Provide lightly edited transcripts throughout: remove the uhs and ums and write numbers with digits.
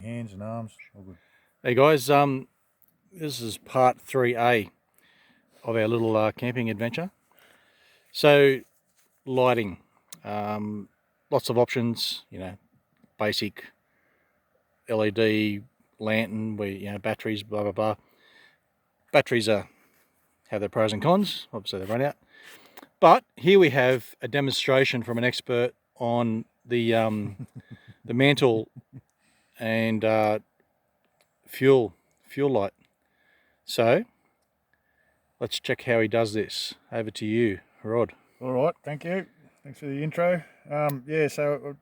hands and arms, all good. Hey guys, this is part 3A of our little camping adventure. So, lighting, lots of options, basic LED lantern, batteries, blah, blah, blah. Batteries have their pros and cons, obviously they run out. But here we have a demonstration from an expert on the mantle and fuel light. So let's check how he does this. Over to you, Rod. All right, thank you. Thanks for the intro. Yeah, so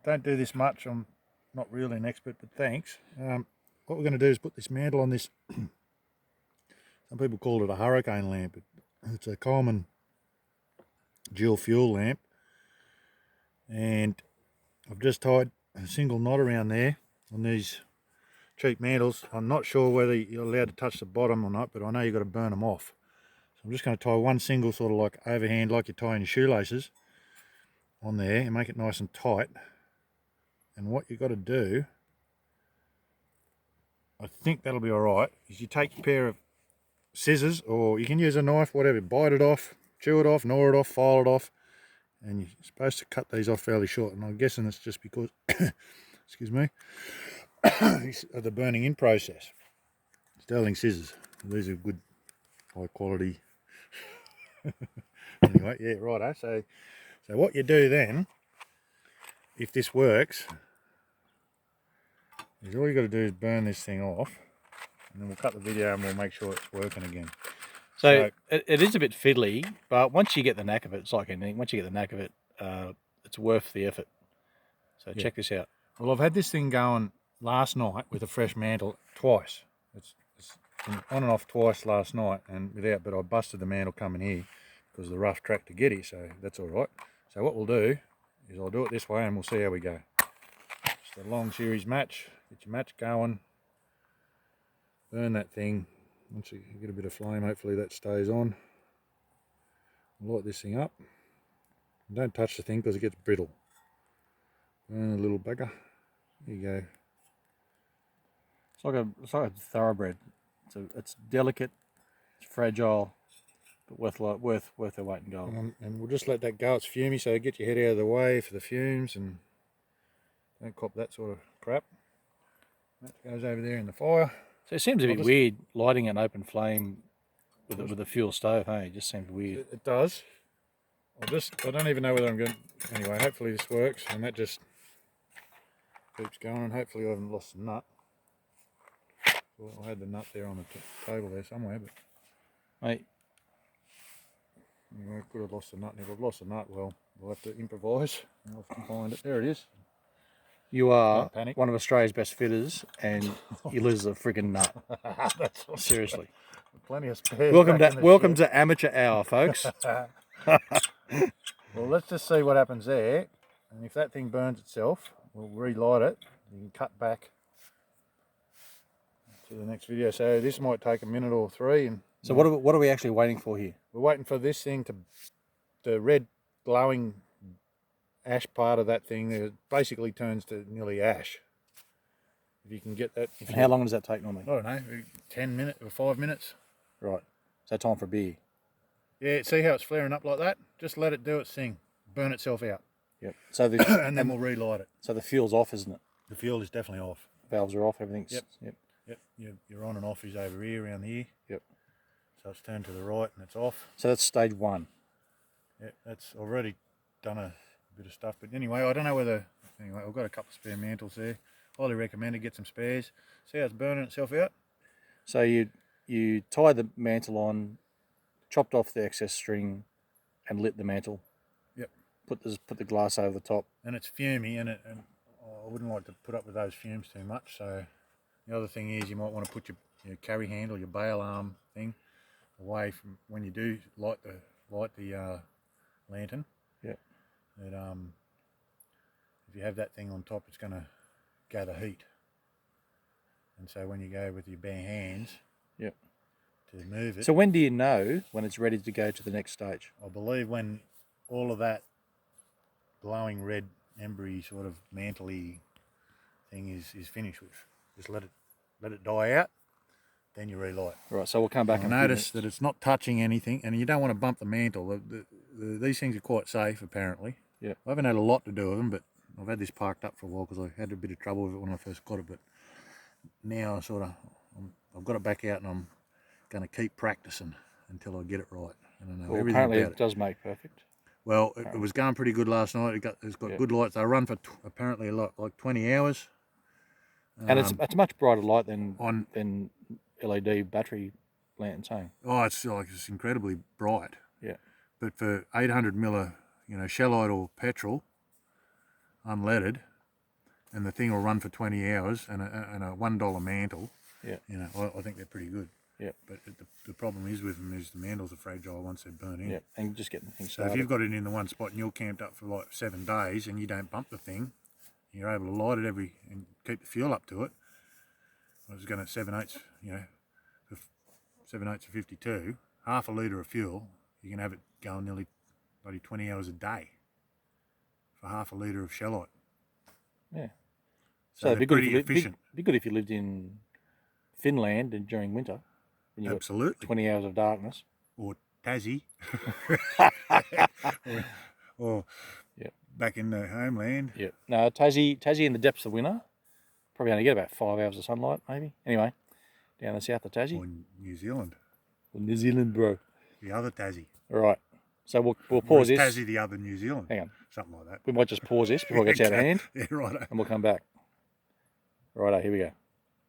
I don't do this much. I'm not really an expert, but thanks. What we're going to do is put this mantle on this. Some people call it a hurricane lamp. It's a Coleman dual fuel lamp, and I've just tied a single knot around there on these cheap mantles. I'm not sure whether you're allowed to touch the bottom or not, but I know you've got to burn them off. So I'm just going to tie one single sort of like overhand, like you're tying your shoelaces, on there and make it nice and tight. And what you've got to do, I think that'll be all right, is you take a pair of scissors, or you can use a knife, whatever, bite it off, chew it off, gnaw it off, file it off, and you're supposed to cut these off fairly short. And I'm guessing it's just because, excuse me, of the burning in process. Sterling scissors. These are good, high quality. Anyway, yeah, righto. So what you do then, if this works, is all you got to do is burn this thing off, and then we'll cut the video and we'll make sure it's working again. So it is a bit fiddly, but once you get the knack of it, it's like anything. Once you get the knack of it, it's worth the effort. So yeah. Check this out. Well, I've had this thing going last night with a fresh mantle twice. It's been on and off twice last night, and without, but I busted the mantle coming here because of the rough track to get here, so that's all right. So what we'll do is I'll do it this way and we'll see how we go. Just a long series match, get your match going, burn that thing. Once you get a bit of flame, hopefully that stays on. Light this thing up. And don't touch the thing because it gets brittle. Burn a little bugger. There you go. It's like a thoroughbred. It's delicate, it's fragile, but worth their weight in gold. And we'll just let that go. It's fumey, so get your head out of the way for the fumes and don't cop that sort of crap. That goes over there in the fire. So it seems a bit weird lighting an open flame with a fuel stove, hey? It just seems weird. It does. I don't even know whether I'm going to, anyway, hopefully this works, and that just keeps going, and hopefully I haven't lost the nut. Well, I had the nut there on the table there somewhere, but mate, anyway, I could have lost the nut, and if I've lost the nut, well, we'll have to improvise. I'll find it. There it is. You are one of Australia's best fitters, and you lose a friggin' nut. Seriously. Plenty of spares. Welcome to Amateur Hour, folks. Well, let's just see what happens there, and if that thing burns itself, we'll relight it. You can cut back to the next video. So this might take a minute or three. And so what are we actually waiting for here? We're waiting for this thing to, the red glowing ash part of that thing, it basically turns to nearly ash. If you can get that. And how long does that take normally? I don't know, 10 minutes or 5 minutes. Right. So time for a beer. Yeah, see how it's flaring up like that? Just let it do its thing. Burn itself out. Yep. So and then we'll relight it. So the fuel's off, isn't it? The fuel is definitely off. Valves are off, everything's... Yep. Your on and off is over here, around here. Yep. So it's turned to the right and it's off. So that's stage one. Yeah, that's already done a bit of stuff. But anyway, I don't know whether... Anyway, I've got a couple of spare mantles there. Highly recommend it, get some spares. See how it's burning itself out? So you tie the mantle on, chopped off the excess string and lit the mantle. Yep. Put the glass over the top. And it's fumy, and I wouldn't like to put up with those fumes too much. So the other thing is you might want to put your carry handle, your bail arm thing away from when you do light the lantern. Yep. That if you have that thing on top, it's going to gather heat. And so when you go with your bare hands, yep, to move it. So when do you know when it's ready to go to the next stage? I believe when all of that glowing red embery sort of mantle-y thing is finished with. Just let it die out, then you relight. Right, so we'll come back You'll and notice that it's not touching anything, and you don't want to bump the mantle. These things are quite safe, apparently. Yeah. I haven't had a lot to do with them, but I've had this parked up for a while because I had a bit of trouble with it when I first got it. But now I've got it back out, and I'm going to keep practicing until I get it right. And I know Well, everything apparently about it does make perfect. Well, it was going pretty good last night. It's got Yeah. good lights. They run for apparently like 20 hours. And it's a much brighter light than on LED battery lanterns, hey? Oh, it's incredibly bright. Yeah. But for 800 miller, shellite or petrol, unleaded, and the thing will run for 20 hours, and a $1 mantle. Yeah. I think they're pretty good. Yeah. But the problem is with them is the mantles are fragile once they're burnt in. Yeah, and just getting things So started. if you've got it in the one spot and you're camped up for like 7 days and you don't bump the thing, you're able to light it and keep the fuel up to it. I was going at 7/8, 7/8 of 52, half a litre of fuel, you can have it going nearly bloody 20 hours a day for half a litre of shellite. Yeah. So it'd they're be good pretty efficient. Be good if you lived in Finland and during winter, when you've got Absolutely. 20 hours of darkness. Or Tassie. or Yeah. back in the homeland. Yeah. No, Tassie in the depths of winter, probably only get about 5 hours of sunlight, maybe. Anyway, down the south of Tassie. Or New Zealand. Well, New Zealand, bro. The other Tassie. All right. So we'll Or pause is this. Tassie the other New Zealand. Hang on. Something like that. We might just pause this before it gets out of hand, Yeah, right. and we'll come back. Righto, here we go.